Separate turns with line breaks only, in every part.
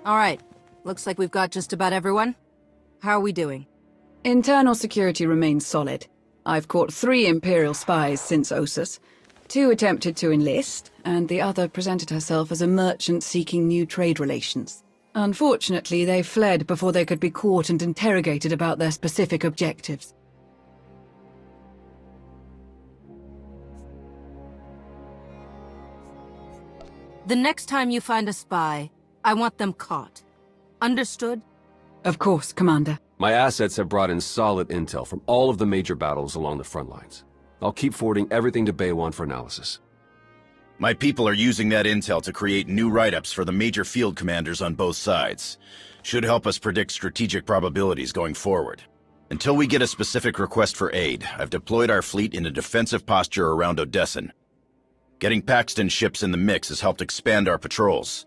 All right. Looks like we've got just about everyone. How are we doing?
Internal security remains solid. I've caught 3 Imperial spies since Ossus. 2 attempted to enlist, and the other presented herself as a merchant seeking new trade relations. Unfortunately, they fled before they could be caught and interrogated about their specific objectives.
The next time you find a spy, I want them caught. Understood?
Of course, Commander.
My assets have brought in solid intel from all of the major battles along the front lines. I'll keep forwarding everything to Baywan for analysis.
My people are using that intel to create new write-ups for the major field commanders on both sides. Should help us predict strategic probabilities going forward. Until we get a specific request for aid, I've deployed our fleet in a defensive posture around Odessan. Getting Paxton ships in the mix has helped expand our patrols.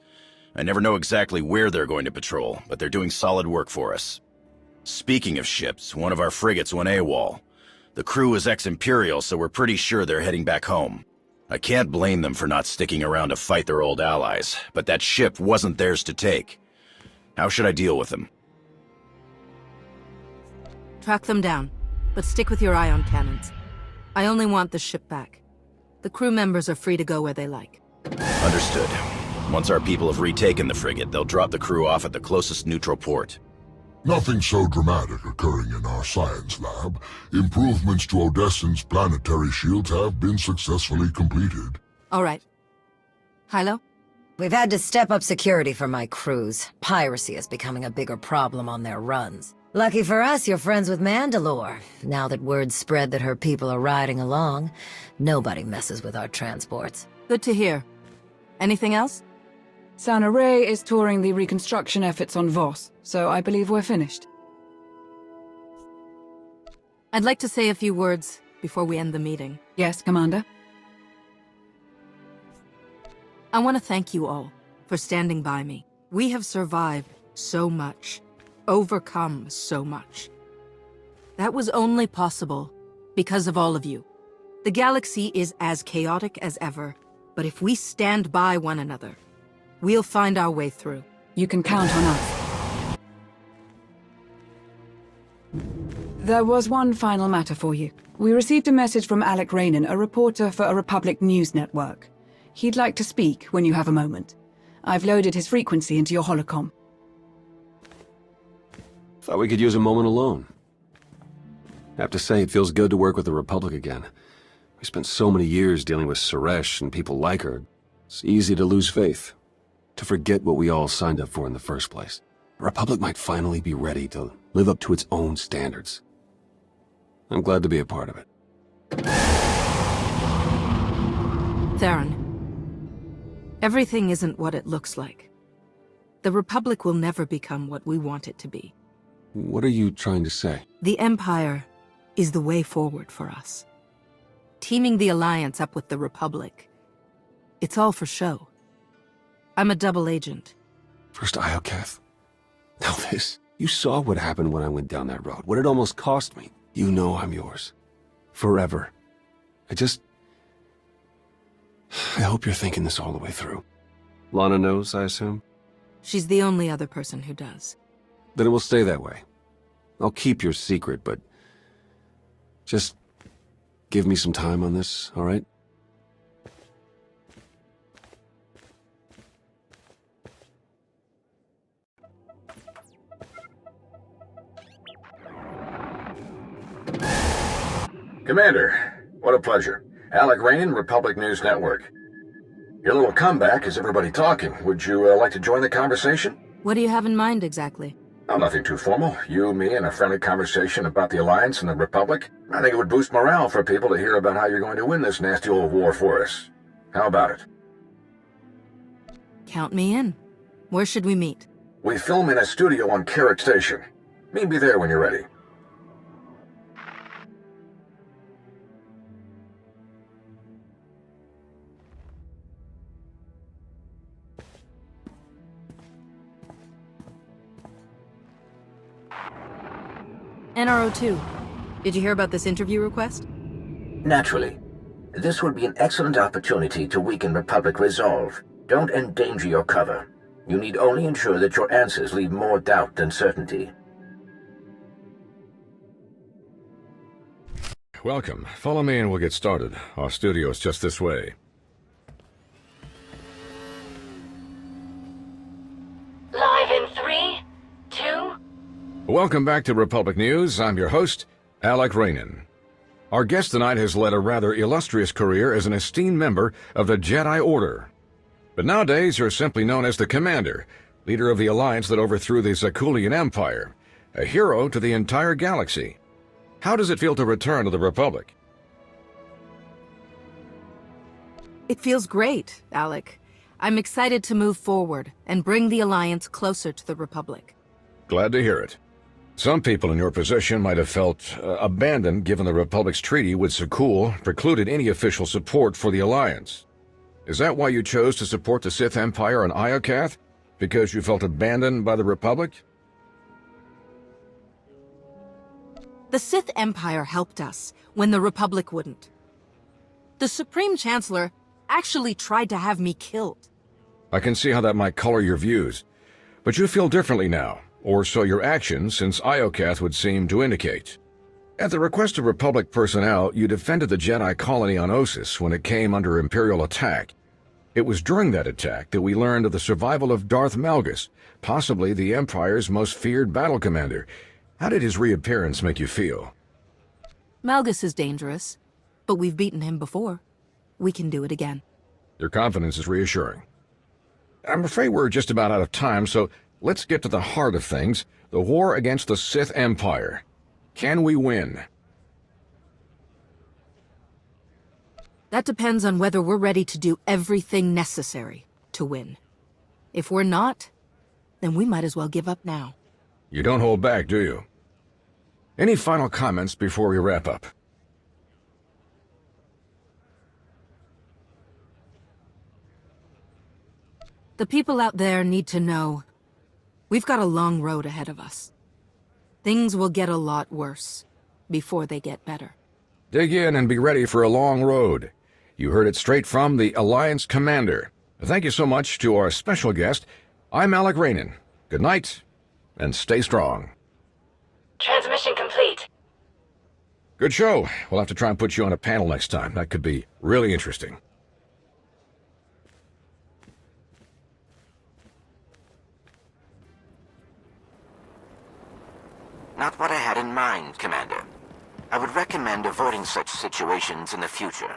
I never know exactly where they're going to patrol, but they're doing solid work for us. Speaking of ships, one of our frigates went AWOL. The crew is ex-Imperial, so we're pretty sure they're heading back home. I can't blame them for not sticking around to fight their old allies, but that ship wasn't theirs to take. How should I deal with them?
Track them down, but stick with your ion cannons. I only want the ship back. The crew members are free to go where they like.
Understood. Once our people have retaken the frigate, they'll drop the crew off at the closest neutral port.
Nothing so dramatic occurring in our science lab. Improvements to Odessan's planetary shields have been successfully completed.
All right. Hilo?
We've had to step up security for my crews. Piracy is becoming a bigger problem on their runs. Lucky for us, you're friends with Mandalore. Now that word's spread that her people are riding along, nobody messes with our transports.
Good to hear. Anything else?
Sana Ray is touring the reconstruction efforts on Voss, so I believe we're finished.
I'd like to say a few words before we end the meeting.
Yes, Commander?
I want to thank you all for standing by me. We have survived so much, overcome so much. That was only possible because of all of you. The galaxy is as chaotic as ever, but if we stand by one another, we'll find our way through.
You can count on us. There was one final matter for you. We received a message from Alec Rainan, a reporter for a Republic news network. He'd like to speak when you have a moment. I've loaded his frequency into your holocom.
Thought we could use a moment alone. Have to say, it feels good to work with the Republic again. We spent so many years dealing with Suresh and people like her. It's easy to lose faith. To forget what we all signed up for in the first place. The Republic might finally be ready to live up to its own standards. I'm glad to be a part of it.
Theron, everything isn't what it looks like. The Republic will never become what we want it to be.
What are you trying to say?
The Empire is the way forward for us. Teaming the Alliance up with the Republic, it's all for show. I'm a double agent.
First Iocath. Now this. You saw what happened when I went down that road. What it almost cost me. You know I'm yours. Forever. I hope you're thinking this all the way through. Lana knows, I assume?
She's the only other person who does.
Then it will stay that way. I'll keep your secret, but just give me some time on this, all right?
Commander, what a pleasure. Alec Rainan, Republic News Network. Your little comeback has everybody talking. Would you like to join the conversation?
What do you have in mind exactly?
Oh, nothing too formal. You, me, and a friendly conversation about the Alliance and the Republic. I think it would boost morale for people to hear about how you're going to win this nasty old war for us. How about it?
Count me in. Where should we meet?
We film in a studio on Carrick Station. Meet me there when you're ready.
NRO2, did you hear about this interview request?
Naturally. This would be an excellent opportunity to weaken Republic resolve. Don't endanger your cover.
You need only ensure that your answers leave more doubt than certainty.
Welcome. Follow me and we'll get started. Our studio is just this way.
Live in 3, 2...
Welcome back to Republic News. I'm your host, Alec Rainan. Our guest tonight has led a rather illustrious career as an esteemed member of the Jedi Order. But nowadays, you're simply known as the Commander, leader of the alliance that overthrew the Zakulian Empire, a hero to the entire galaxy. How does it feel to return to the Republic?
It feels great, Alec. I'm excited to move forward and bring the Alliance closer to the Republic.
Glad to hear it. Some people in your position might have felt abandoned given the Republic's treaty with Zakul precluded any official support for the Alliance. Is that why you chose to support the Sith Empire on Iokath? Because you felt abandoned by the Republic?
The Sith Empire helped us when the Republic wouldn't. The Supreme Chancellor actually tried to have me killed.
I can see how that might color your views. But you feel differently now, or so your actions since Iokath would seem to indicate. At the request of Republic personnel, you defended the Jedi colony on Ossus when it came under Imperial attack. It was during that attack that we learned of the survival of Darth Malgus, possibly the Empire's most feared battle commander. How did his reappearance make you feel?
Malgus is dangerous, but we've beaten him before. We can do it again.
Your confidence is reassuring. I'm afraid we're just about out of time, so let's get to the heart of things, the war against the Sith Empire. Can we win?
That depends on whether we're ready to do everything necessary to win. If we're not, then we might as well give up now.
You don't hold back, do you? Any final comments before we wrap up?
The people out there need to know we've got a long road ahead of us. Things will get a lot worse before they get better.
Dig in and be ready for a long road. You heard it straight from the Alliance Commander. Thank you so much to our special guest. I'm Alec Rainan. Good night, and stay strong.
Transmission complete.
Good show. We'll have to try and put you on a panel next time. That could be really interesting.
Not what I had in mind, Commander. I would recommend avoiding such situations in the future.